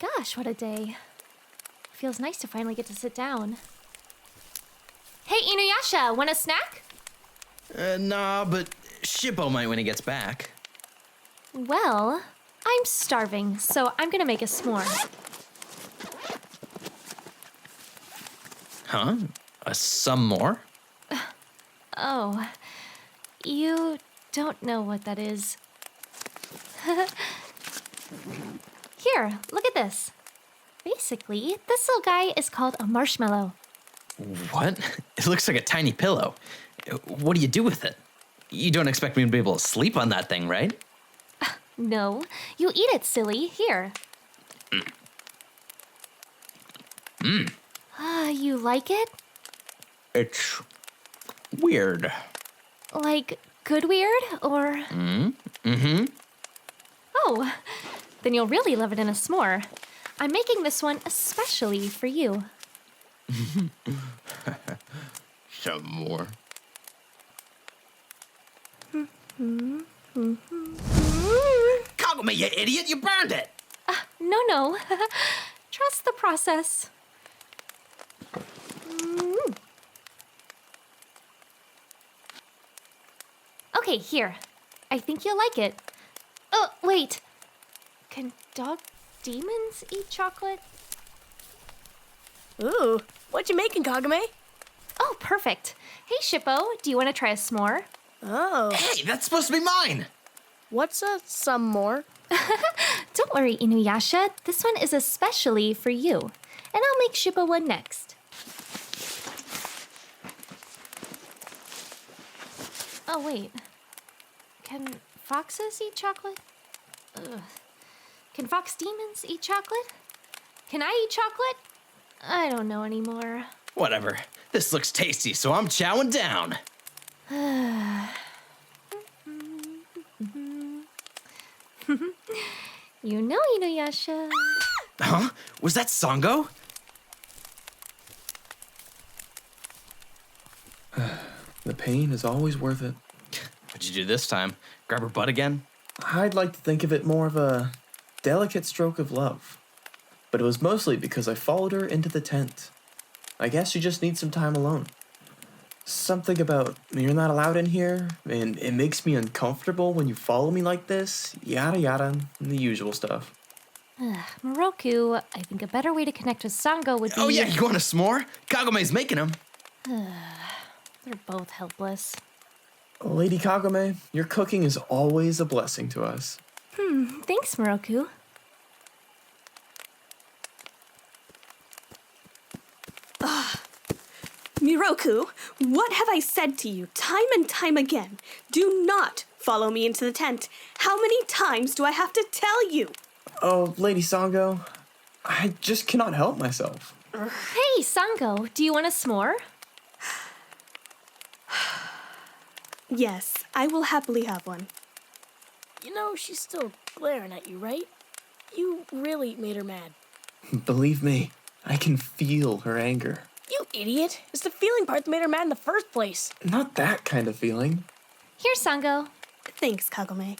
Gosh, what a day. Feels nice to finally get to sit down. Hey, InuYasha, want a snack? Nah, but Shippo might when he gets back. Well, I'm starving, so I'm gonna make a s'more. Huh? Some more? Oh, you don't know what that is. Here, look at this. Basically, this little guy is called a marshmallow. What? It looks like a tiny pillow. What do you do with it? You don't expect me to be able to sleep on that thing, right? No, you eat it, silly. Here. You like it? It's weird. Like, good weird, or? Oh, then you'll really love it in a s'more. I'm making this one especially for you. Some more. Kagome, you idiot! You burned it! No. Trust the process. Okay, here. I think you'll like it. Oh, wait. Can dog demons eat chocolate? Ooh, what you making, Kagome? Oh, perfect. Hey, Shippo, do you want to try a s'more? Oh, Hey, that's supposed to be mine! what's some more? Don't worry, InuYasha. This one is especially for you. And I'll make Shippo one next. Oh, wait. Can foxes eat chocolate? Ugh. Can fox demons eat chocolate? Can I eat chocolate? I don't know anymore. Whatever. This looks tasty, so I'm chowing down. You know, InuYasha. Huh? Was that Sango? The pain is always worth it. What'd you do this time? Grab her butt again? I'd like to think of it more of a delicate stroke of love. But it was mostly because I followed her into the tent. I guess she just needs some time alone. Something about you're not allowed in here, and it makes me uncomfortable when you follow me like this, yada yada, the usual stuff. Miroku, I think a better way to connect with Sango would be... Oh yeah, you want a s'more? Kagome's making them. They're both helpless. Lady Kagome, your cooking is always a blessing to us. Thanks, Miroku. Miroku, what have I said to you time and time again? Do not follow me into the tent. How many times do I have to tell you? Oh, Lady Sango, I just cannot help myself. Hey, Sango, do you want a s'more? Yes, I will happily have one. You know, she's still glaring at you, right? You really made her mad. Believe me, I can feel her anger. You idiot! It's the feeling part that made her mad in the first place. Not that kind of feeling. Here, Sango. Thanks, Kagome.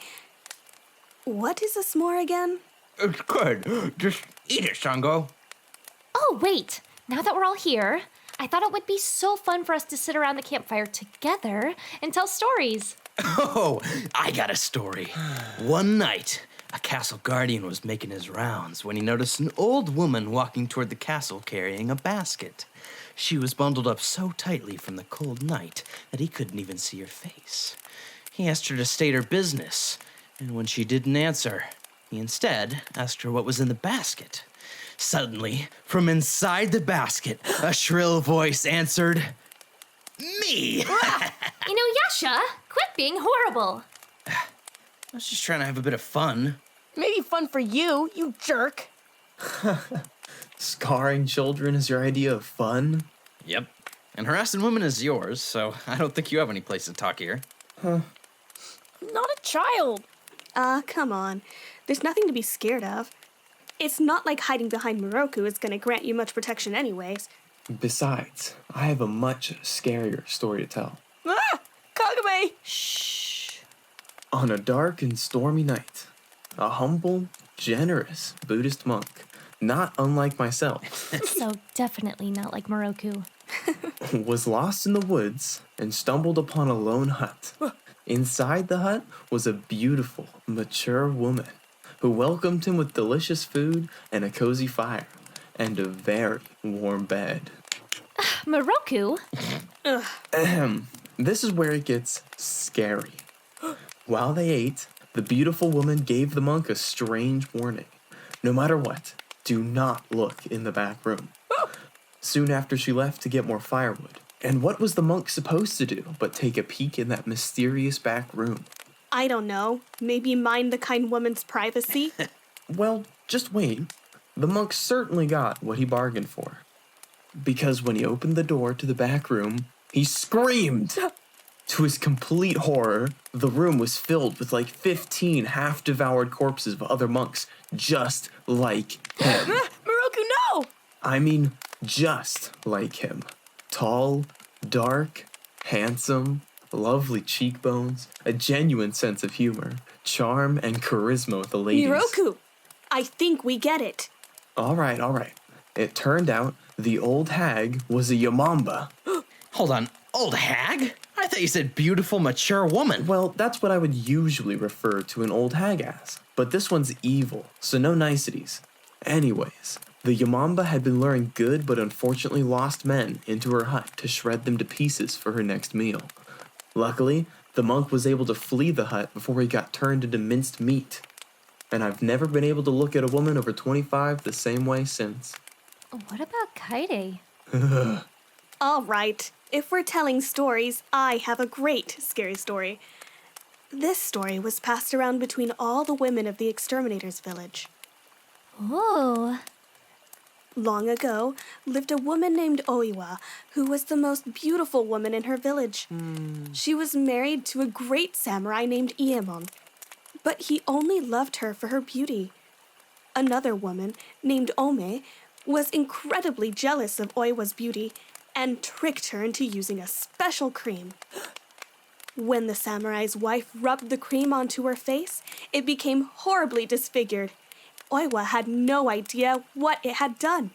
What is a s'more again? It's good. Just eat it, Sango. Oh, wait. Now that we're all here, I thought it would be so fun for us to sit around the campfire together and tell stories. Oh, I got a story. One night, a castle guardian was making his rounds when he noticed an old woman walking toward the castle carrying a basket. She was bundled up so tightly from the cold night that he couldn't even see her face. He asked her to state her business, and when she didn't answer, he instead asked her what was in the basket. Suddenly, from inside the basket, a shrill voice answered, "Me!" InuYasha, quit being horrible. I was just trying to have a bit of fun. Maybe fun for you, you jerk. Scarring children is your idea of fun? Yep. And harassing women is yours, so I don't think you have any place to talk here. I'm not a child. Come on. There's nothing to be scared of. It's not like hiding behind Miroku is gonna grant you much protection anyways. Besides, I have a much scarier story to tell. Ah! Kagome! Shh. On a dark and stormy night, a humble, generous Buddhist monk not unlike myself, So definitely not like Miroku. was lost in the woods and stumbled upon a lone hut. Inside the hut was a beautiful, mature woman who welcomed him with delicious food and a cozy fire and a very warm bed. Miroku? Ahem. This is where it gets scary. While they ate, the beautiful woman gave the monk a strange warning. No matter what, do not look in the back room. Soon after she left to get more firewood. And what was the monk supposed to do but take a peek in that mysterious back room? I don't know. Maybe mind the kind woman's privacy? Well, just wait. The monk certainly got what he bargained for. Because when he opened the door to the back room, he screamed! To his complete horror, the room was filled with like 15 half-devoured corpses of other monks, just like him. Miroku, no! I mean, just like him. Tall, dark, handsome, lovely cheekbones, a genuine sense of humor, charm, and charisma with the ladies. Miroku, I think we get it. All right. It turned out the old hag was a Yamamba. Hold on, old hag? I thought you said beautiful, mature woman. Well, that's what I would usually refer to an old hag as. But this one's evil, so no niceties. Anyways, the Yamamba had been luring good but unfortunately lost men into her hut to shred them to pieces for her next meal. Luckily, the monk was able to flee the hut before he got turned into minced meat. And I've never been able to look at a woman over 25 the same way since. What about Kaide? All right. If we're telling stories, I have a great scary story. This story was passed around between all the women of the exterminator's village. Oh. Long ago, lived a woman named Oiwa, who was the most beautiful woman in her village. She was married to a great samurai named Iemon, but he only loved her for her beauty. Another woman, named Ome, was incredibly jealous of Oiwa's beauty and tricked her into using a special cream. When the samurai's wife rubbed the cream onto her face, it became horribly disfigured. Oiwa had no idea what it had done.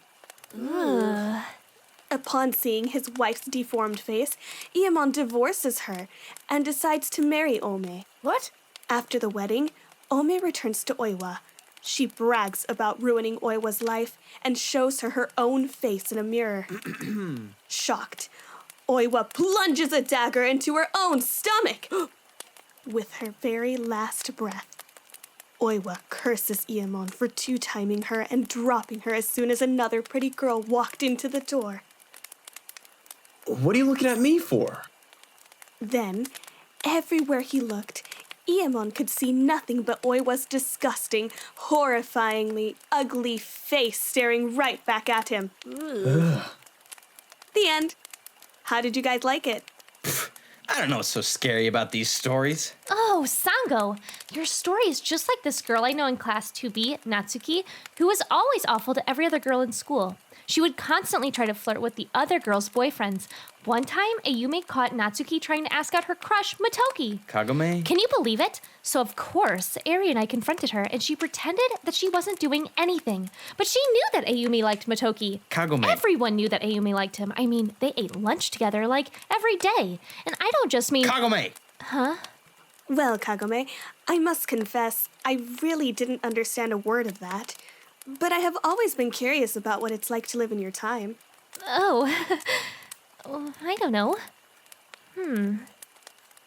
Upon seeing his wife's deformed face, Iemon divorces her and decides to marry Ome. What? After the wedding, Ome returns to Oiwa. She brags about ruining Oiwa's life and shows her her own face in a mirror. Shocked, Oiwa plunges a dagger into her own stomach. With her very last breath, Oiwa curses Iemon for two-timing her and dropping her as soon as another pretty girl walked into the door. What are you looking at me for? Then, everywhere he looked, Iemon could see nothing but Oiwa's disgusting, horrifyingly ugly face staring right back at him. The end. How did you guys like it? I don't know what's so scary about these stories. Oh, Sango, your story is just like this girl I know in class 2B, Natsuki, who was always awful to every other girl in school. She would constantly try to flirt with the other girls' boyfriends. One time, Ayumi caught Natsuki trying to ask out her crush, Motoki. Kagome? Can you believe it? So of course, Ari and I confronted her, and she pretended that she wasn't doing anything. But she knew that Ayumi liked Motoki. Kagome. Everyone knew that Ayumi liked him. I mean, they ate lunch together, like, every day. And I don't just mean... Kagome! Well, Kagome, I must confess, I really didn't understand a word of that. But I have always been curious about what it's like to live in your time. Oh, I don't know.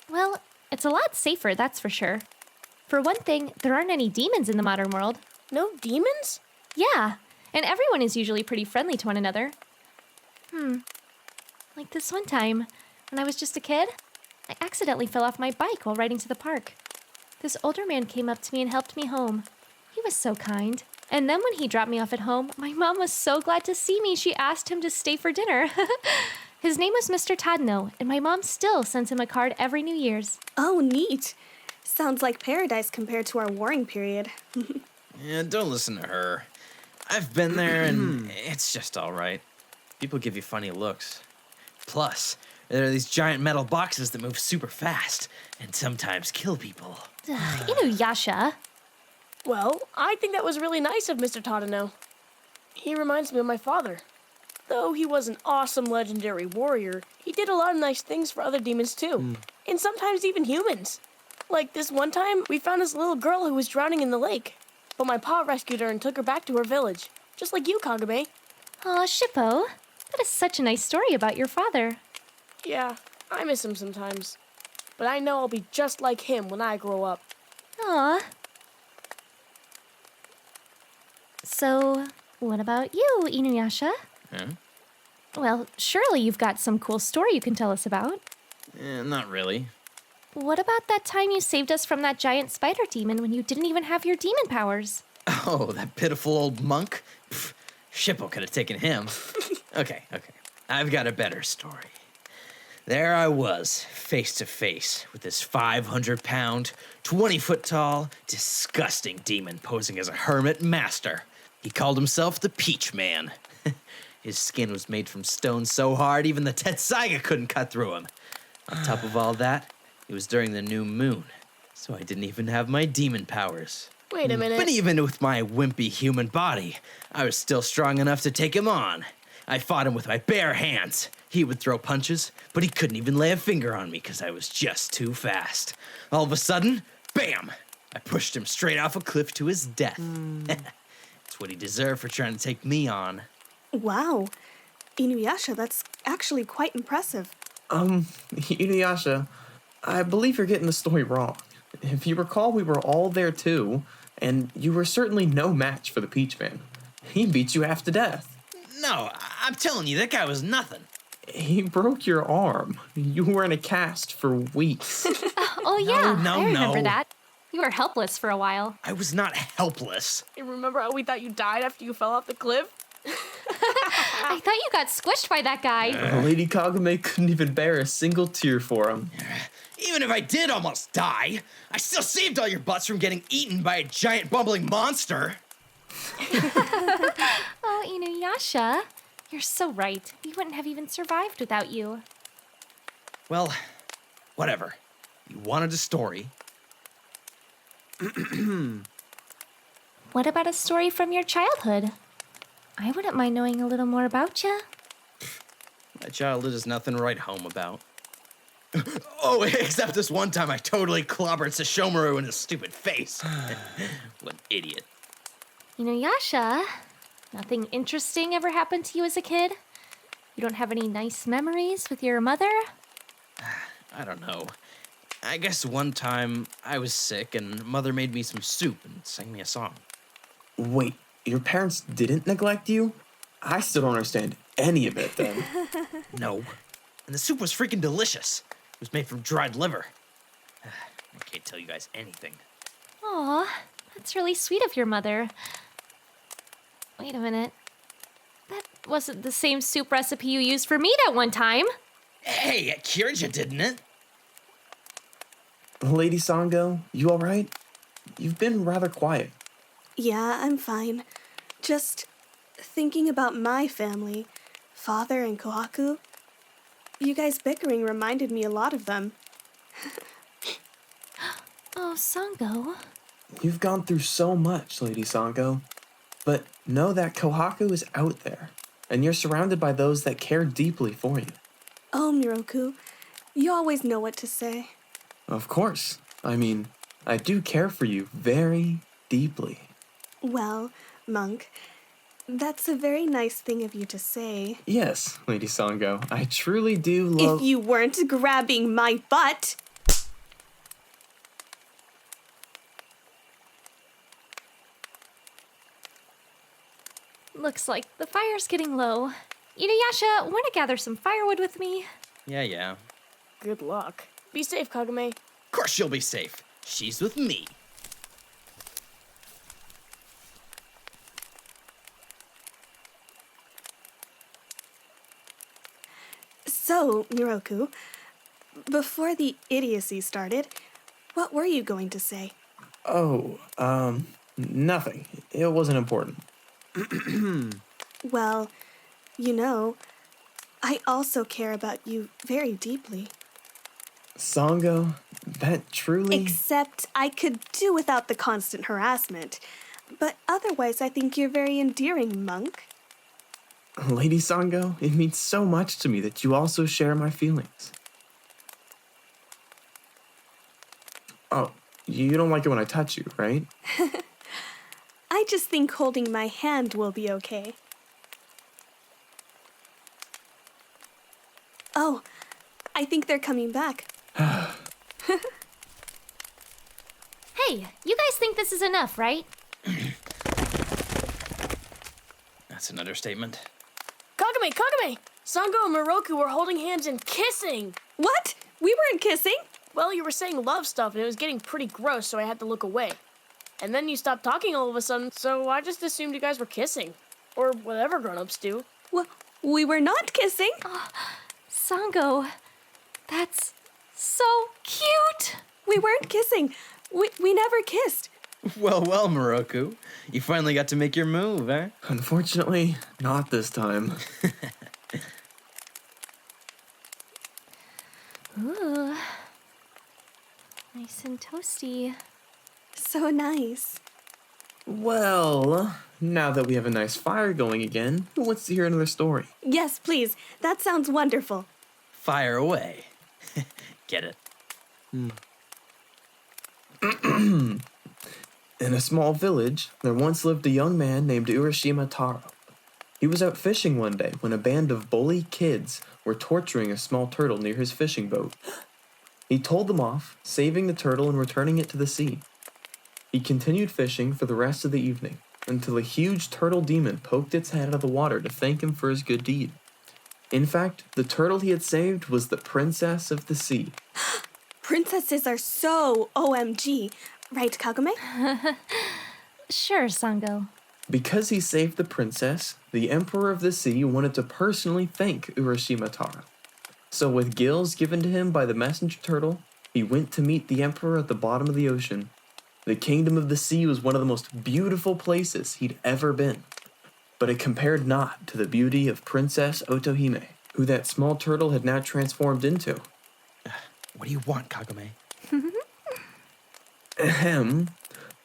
Well, it's a lot safer, that's for sure. For one thing, there aren't any demons in the modern world. No demons? Yeah, and everyone is usually pretty friendly to one another. Like this one time, when I was just a kid, I accidentally fell off my bike while riding to the park. This older man came up to me and helped me home. He was so kind. And then when he dropped me off at home, my mom was so glad to see me, she asked him to stay for dinner. His name was Mr. Tadno, and my mom still sends him a card every New Year's. Oh, neat. Sounds like paradise compared to our warring period. Yeah, don't listen to her. I've been there, and it's just all right. People give you funny looks. Plus, there are these giant metal boxes that move super fast and sometimes kill people. InuYasha. Well, I think that was really nice of Mr. Tadano. He reminds me of my father. Though he was an awesome legendary warrior, he did a lot of nice things for other demons too. And sometimes even humans. Like this one time, we found this little girl who was drowning in the lake. But my pa rescued her and took her back to her village. Just like you, Kagome. Aw, Shippo, that is such a nice story about your father. Yeah, I miss him sometimes. But I know I'll be just like him when I grow up. Aw. So, what about you, InuYasha? Huh? Well, surely you've got some cool story you can tell us about. Not really. What about that time you saved us from that giant spider demon when you didn't even have your demon powers? Oh, that pitiful old monk? Pff, Shippo could have taken him. Okay. I've got a better story. There I was, face to face with this 500-pound, 20-foot-tall, disgusting demon posing as a hermit master. He called himself the Peach Man. His skin was made from stone so hard even the Tetsaiga couldn't cut through him. On top of all that, it was during the new moon, so I didn't even have my demon powers. Wait a minute. But even with my wimpy human body, I was still strong enough to take him on. I fought him with my bare hands. He would throw punches, but he couldn't even lay a finger on me because I was just too fast. All of a sudden, bam! I pushed him straight off a cliff to his death. It's what he deserved for trying to take me on. Wow. InuYasha, that's actually quite impressive. InuYasha, I believe you're getting the story wrong. If you recall, we were all there too, and you were certainly no match for the Peach Man. He beat you half to death. No, I'm telling you, that guy was nothing. He broke your arm. You were in a cast for weeks. Oh, yeah, no, I remember no. that. You were helpless for a while. I was not helpless. You remember how we thought you died after you fell off the cliff? I thought you got squished by that guy. Lady Kagome couldn't even bear a single tear for him. Even if I did almost die, I still saved all your butts from getting eaten by a giant bumbling monster. Oh, InuYasha, you're so right. We wouldn't have even survived without you. Well, whatever. You wanted a story. What about a story from your childhood? I wouldn't mind knowing a little more about you. My childhood is nothing to write home about. Oh, except this one time I totally clobbered Sashomaru in his stupid face. What an idiot. InuYasha, nothing interesting ever happened to you as a kid? You don't have any nice memories with your mother? I don't know. I guess one time I was sick and Mother made me some soup and sang me a song. Wait, your parents didn't neglect you? I still don't understand any of it then. No. And the soup was freaking delicious. It was made from dried liver. I can't tell you guys anything. Aw, that's really sweet of your mother. Wait a minute. That wasn't the same soup recipe you used for me that one time. Hey, it cured you, didn't it? Lady Sango, you alright? You've been rather quiet. Yeah, I'm fine. Just thinking about my family, father and Kohaku. You guys bickering reminded me a lot of them. Oh, Sango. You've gone through so much, Lady Sango. But know that Kohaku is out there, and you're surrounded by those that care deeply for you. Oh, Miroku, you always know what to say. Of course. I mean, I do care for you very deeply. Well, Monk, that's a very nice thing of you to say. Yes, Lady Sango, I truly do love... If you weren't grabbing my butt! Looks like the fire's getting low. InuYasha, want to gather some firewood with me? Yeah. Good luck. Be safe, Kagome. Of course she'll be safe. She's with me. So, Miroku, before the idiocy started, what were you going to say? Oh, nothing. It wasn't important. Well, you know, I also care about you very deeply. Sango, that truly... Except I could do without the constant harassment. But otherwise, I think you're very endearing, Monk. Lady Sango, it means so much to me that you also share my feelings. Oh, you don't like it when I touch you, right? I just think holding my hand will be okay. Oh, I think they're coming back. Hey, you guys think this is enough, right? That's an understatement. Kagome, Kagome! Sango and Miroku were holding hands and kissing. What? We weren't kissing? Well, you were saying love stuff and it was getting pretty gross, so I had to look away. And then you stopped talking all of a sudden, so I just assumed you guys were kissing. Or whatever grown-ups do. Well, we were not kissing. Sango, that's so cute. We weren't kissing. We never kissed. Well, Miroku. You finally got to make your move, eh? Unfortunately, not this time. Ooh, nice and toasty. So nice. Well, now that we have a nice fire going again, who wants to hear another story? Yes, please. That sounds wonderful. Fire away. Get it? In a small village, there once lived a young man named Urashima Taro. He was out fishing one day when a band of bully kids were torturing a small turtle near his fishing boat. He told them off, saving the turtle and returning it to the sea. He continued fishing for the rest of the evening, until a huge turtle demon poked its head out of the water to thank him for his good deed. In fact, the turtle he had saved was the princess of the sea. Princesses are so OMG. Right, Kagome? Sure, Sango. Because he saved the princess, the Emperor of the Sea wanted to personally thank Urashima Taro. So with gills given to him by the messenger turtle, he went to meet the Emperor at the bottom of the ocean. The Kingdom of the Sea was one of the most beautiful places he'd ever been. But it compared not to the beauty of Princess Otohime, who that small turtle had now transformed into. What do you want, Kagome? Ahem.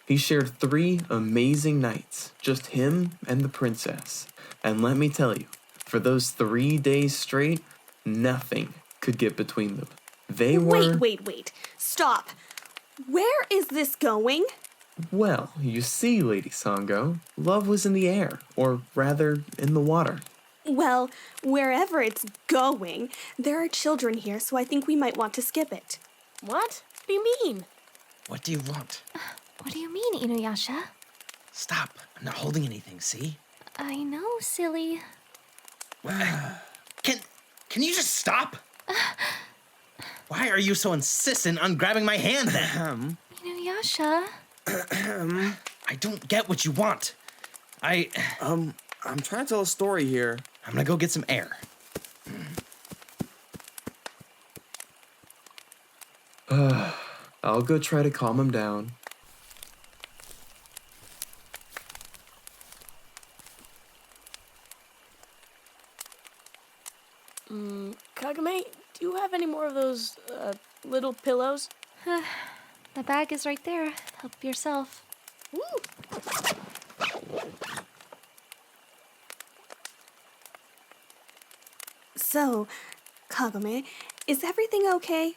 He shared 3 amazing nights, just him and the princess. And let me tell you, for those 3 days straight, nothing could get between them. They were... Wait. Stop. Where is this going? Well, you see, Lady Sango, love was in the air, or rather, in the water. Well, wherever it's going, there are children here, so I think we might want to skip it. What? What do you mean? What do you want? What do you mean, InuYasha? Stop. I'm not holding anything, see? I know, silly. Can you just stop? Why are you so insistent on grabbing my hand then? InuYasha. I don't get what you want. I'm trying to tell a story here. I'm gonna go get some air. I'll go try to calm him down. Kagome, do you have any more of those, little pillows? The bag is right there. Help yourself. So, Kagome, is everything okay?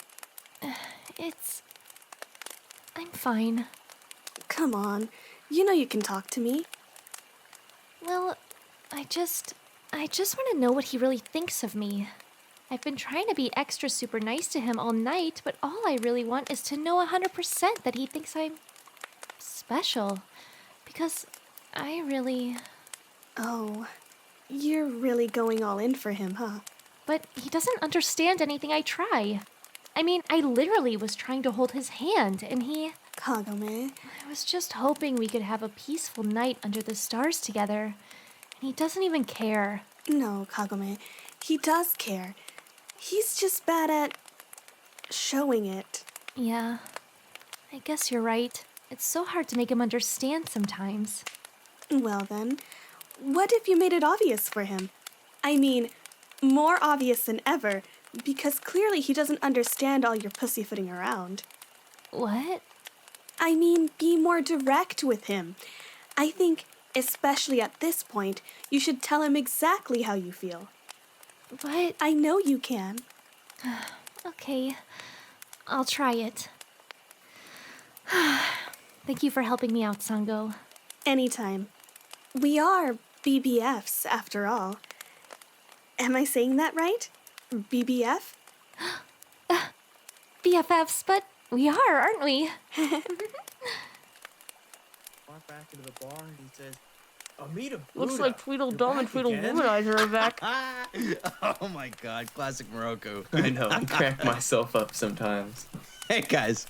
I'm fine. Come on. You know you can talk to me. Well, I just want to know what he really thinks of me. I've been trying to be extra super nice to him all night, but all I really want is to know 100% that he thinks I'm special. Because I really... Oh, you're really going all in for him, huh? But he doesn't understand anything I try. I mean, I literally was trying to hold his hand, and he... Kagome. I was just hoping we could have a peaceful night under the stars together. And he doesn't even care. No, Kagome. He does care. He's just bad at showing it. Yeah, I guess you're right. It's so hard to make him understand sometimes. Well then, what if you made it obvious for him? I mean, more obvious than ever, because clearly he doesn't understand all your pussyfooting around. What? I mean, be more direct with him. I think, especially at this point, you should tell him exactly how you feel. But, I know you can. okay, I'll try it. Thank you for helping me out, Sango. Anytime. We are BBFs, after all. Am I saying that right? BBF? BFFs, but we are, aren't we? Walk back into the bar and he says, Amita Looks Buddha, like Tweedledum you're and back again?" Tweedledumanizer are back. Oh my god, classic Miroku. I know, I crack myself up sometimes. Hey guys,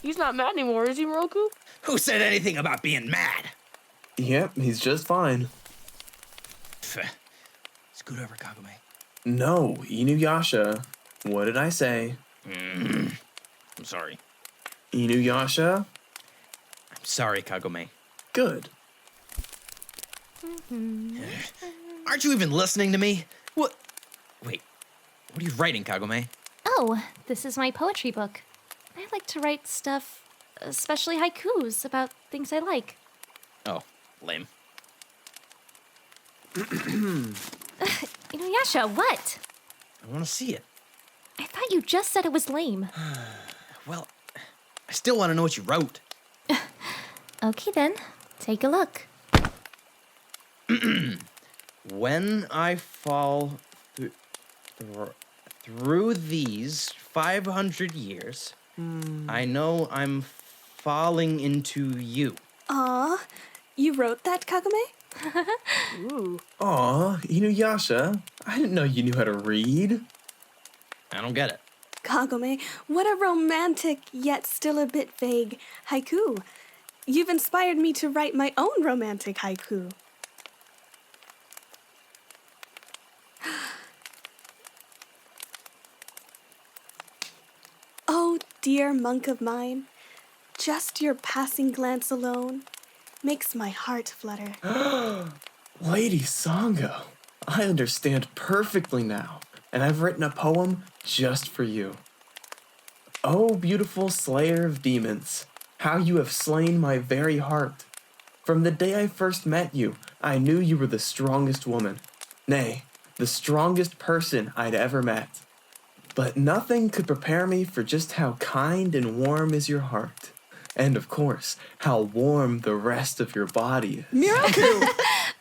He's not mad anymore, is he, Miroku? who said anything about being mad? Yep, he's just fine. Scoot over, Kagome. No, InuYasha. What did I say? I'm sorry. InuYasha? I'm sorry, Kagome. Good. Aren't you even listening to me? What? Wait, what are you writing, Kagome? Oh, this is my poetry book. I like to write stuff, especially haikus, about things I like. Oh, lame. InuYasha, what? I want to see it. I thought you just said it was lame. Well, I still want to know what you wrote. Okay then, take a look. When I fall through these 500 years, I know I'm falling into you. Aw, you wrote that, Kagome? Ooh. Aw, InuYasha. I didn't know you knew how to read. I don't get it. Kagome, what a romantic, yet still a bit vague haiku. You've inspired me to write my own romantic haiku. Oh, dear monk of mine, just your passing glance alone makes my heart flutter. Lady Sango, I understand perfectly now, and I've written a poem just for you. Oh, beautiful slayer of demons, how you have slain my very heart. From the day I first met you, I knew you were the strongest woman. Nay, the strongest person I'd ever met. But nothing could prepare me for just how kind and warm is your heart. And of course, how warm the rest of your body is. Miroku!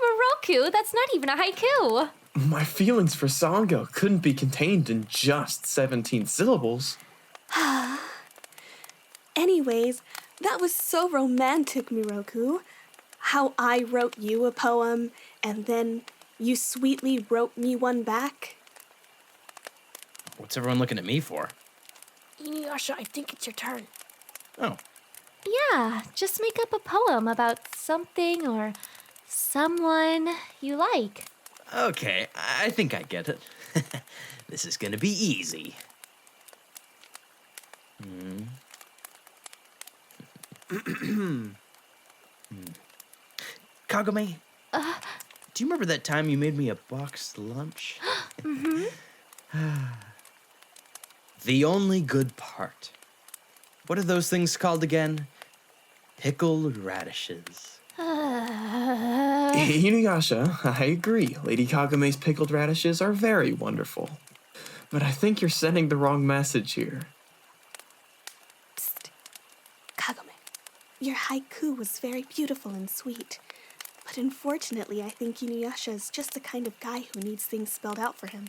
Miroku, that's not even a haiku. My feelings for Sango couldn't be contained in just 17 syllables. Anyways, that was so romantic, Miroku. How I wrote you a poem, and then you sweetly wrote me one back. What's everyone looking at me for? InuYasha, I think it's your turn. Oh, Yeah, just make up a poem about something or someone you like. okay. I think I get it. This is gonna be easy. Kagome, do you remember that time you made me a boxed lunch? The only good part. What are those things called again? Pickled radishes. InuYasha, I agree. Lady Kagome's pickled radishes are very wonderful. But I think you're sending the wrong message here. Psst. Kagome, your haiku was very beautiful and sweet. But unfortunately, I think InuYasha is just the kind of guy who needs things spelled out for him.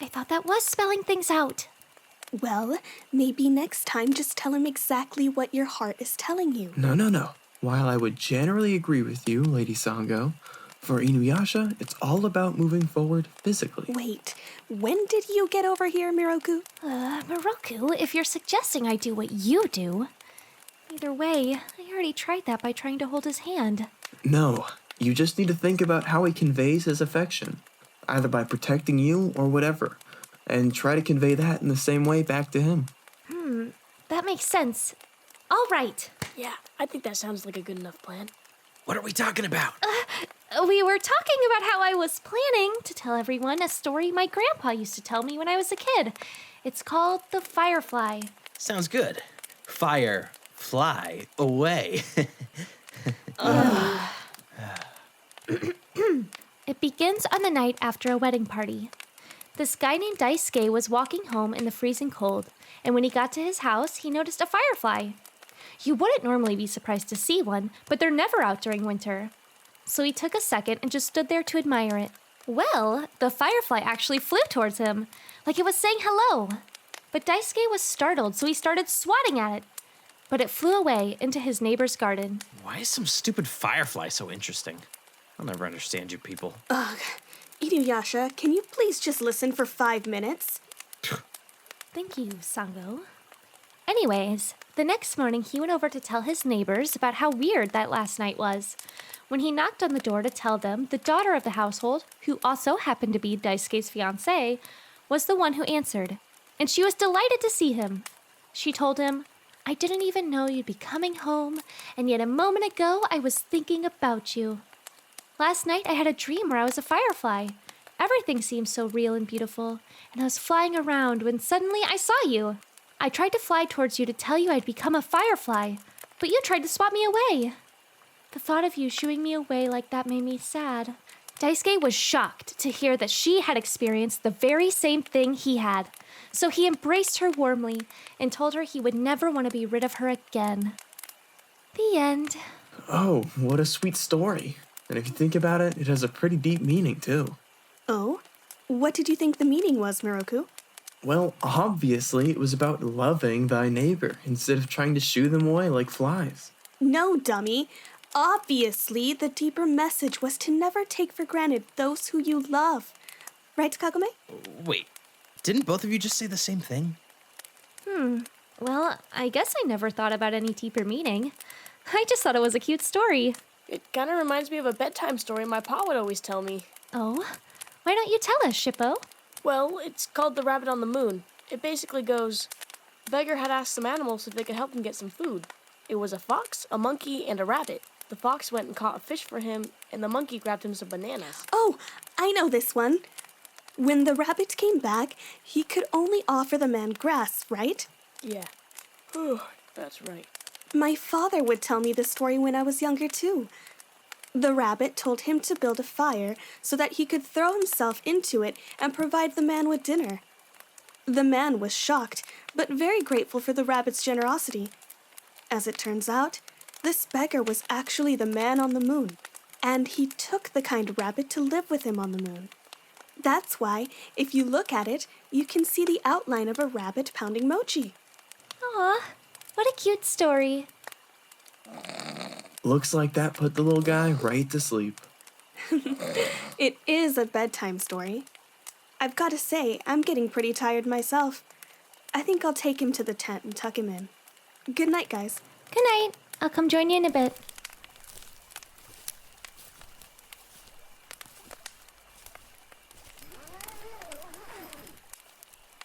I thought that was spelling things out. Well, maybe next time just tell him exactly what your heart is telling you. No. While I would generally agree with you, Lady Sango, for InuYasha, it's all about moving forward physically. Wait, when did you get over here, Miroku? Miroku, if you're suggesting I do what you do. Either way, I already tried that by trying to hold his hand. No, you just need to think about how he conveys his affection, either by protecting you or whatever, and try to convey that in the same way back to him. That makes sense. All right. Yeah, I think that sounds like a good enough plan. What are we talking about? We were talking about how I was planning to tell everyone a story my grandpa used to tell me when I was a kid. It's called The Firefly. Sounds good. Fire, fly, away. It begins on the night after a wedding party. This guy named Daisuke was walking home in the freezing cold, and when he got to his house, he noticed a firefly. You wouldn't normally be surprised to see one, but they're never out during winter. So he took a second and just stood there to admire it. Well, the firefly actually flew towards him, like it was saying hello. But Daisuke was startled, so he started swatting at it. But it flew away into his neighbor's garden. Why is some stupid firefly so interesting? I'll never understand you people. Ugh. InuYasha, can you please just listen for 5 minutes? Thank you, Sango. Anyways, the next morning he went over to tell his neighbors about how weird that last night was. When he knocked on the door to tell them, the daughter of the household, who also happened to be Daisuke's fiancée, was the one who answered. And she was delighted to see him. She told him, "I didn't even know you'd be coming home, and yet a moment ago I was thinking about you. Last night I had a dream where I was a firefly. Everything seemed so real and beautiful, and I was flying around when suddenly I saw you. I tried to fly towards you to tell you I'd become a firefly, but you tried to swat me away. The thought of you shooing me away like that made me sad." Daisuke was shocked to hear that she had experienced the very same thing he had, so he embraced her warmly and told her he would never want to be rid of her again. The end. Oh, what a sweet story. And if you think about it, it has a pretty deep meaning, too. Oh? What did you think the meaning was, Miroku? Well, obviously, it was about loving thy neighbor instead of trying to shoo them away like flies. No, dummy. Obviously, the deeper message was to never take for granted those who you love. Right, Kagome? Wait, didn't both of you just say the same thing? Well, I guess I never thought about any deeper meaning. I just thought it was a cute story. It kind of reminds me of a bedtime story my pa would always tell me. Oh? Why don't you tell us, Shippo? Well, it's called The Rabbit on the Moon. It basically goes, a beggar had asked some animals if they could help him get some food. It was a fox, a monkey, and a rabbit. The fox went and caught a fish for him, and the monkey grabbed him some bananas. Oh, I know this one. When the rabbit came back, he could only offer the man grass, right? Yeah. That's right. My father would tell me this story when I was younger, too. The rabbit told him to build a fire so that he could throw himself into it and provide the man with dinner. The man was shocked, but very grateful for the rabbit's generosity. As it turns out, this beggar was actually the man on the moon, and he took the kind rabbit to live with him on the moon. That's why, if you look at it, you can see the outline of a rabbit pounding mochi. Aw, what a cute story. Looks like that put the little guy right to sleep. It is a bedtime story. I've got to say, I'm getting pretty tired myself. I think I'll take him to the tent and tuck him in. Good night, guys. Good night. I'll come join you in a bit.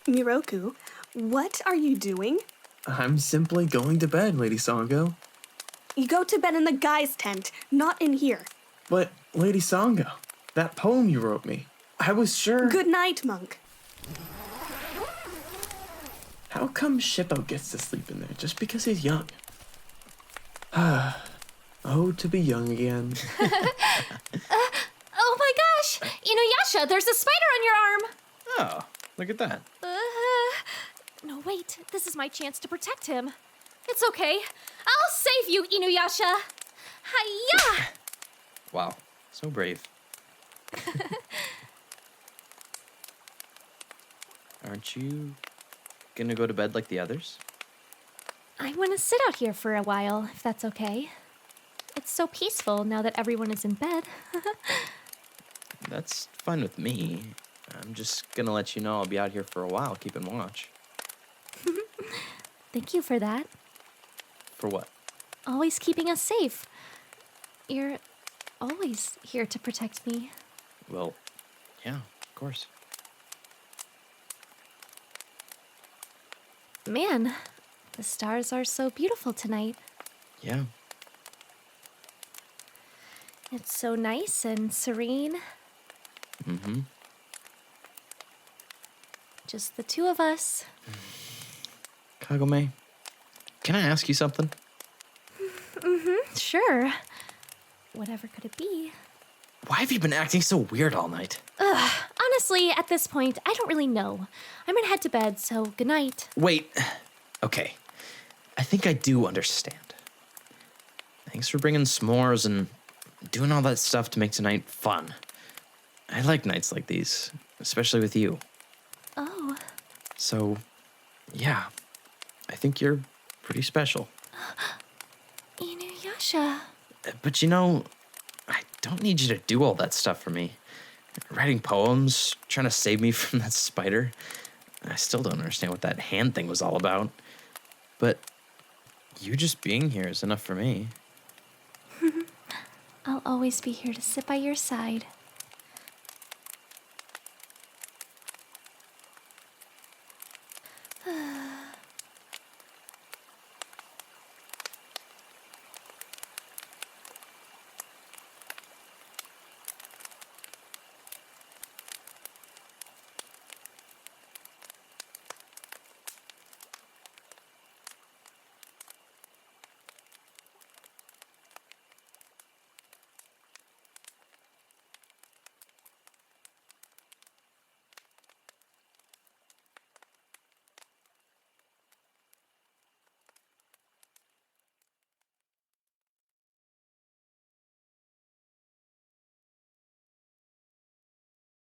Miroku, what are you doing? I'm simply going to bed, Lady Sango. You go to bed in the guy's tent, not in here. But, Lady Sango, that poem you wrote me, I was sure... Good night, monk. How come Shippo gets to sleep in there just because he's young? Oh, to be young again. Oh my gosh! InuYasha, there's a spider on your arm! Oh, look at that. No, wait. This is my chance to protect him. It's okay. I'll save you, InuYasha! Hiya! Wow, so brave. Aren't you gonna go to bed like the others? I want to sit out here for a while, if that's okay. It's so peaceful now that everyone is in bed. That's fine with me. I'm just gonna let you know I'll be out here for a while, keeping watch. Thank you for that. For what? Always keeping us safe. You're always here to protect me. Well, yeah, of course. Man, the stars are so beautiful tonight. Yeah. It's so nice and serene. Mm-hmm. Just the two of us. Kagome, can I ask you something? Sure. whatever could it be? Why have you been acting so weird all night? Honestly, at this point, I don't really know. I'm gonna head to bed, so good night. Wait. Okay. I think I do understand. Thanks for bringing s'mores and doing all that stuff to make tonight fun. I like nights like these, especially with you. Oh. So, yeah. I think you're pretty special. InuYasha. But you know, I don't need you to do all that stuff for me. Writing poems, trying to save me from that spider. I still don't understand what that hand thing was all about. But you just being here is enough for me. I'll always be here to sit by your side.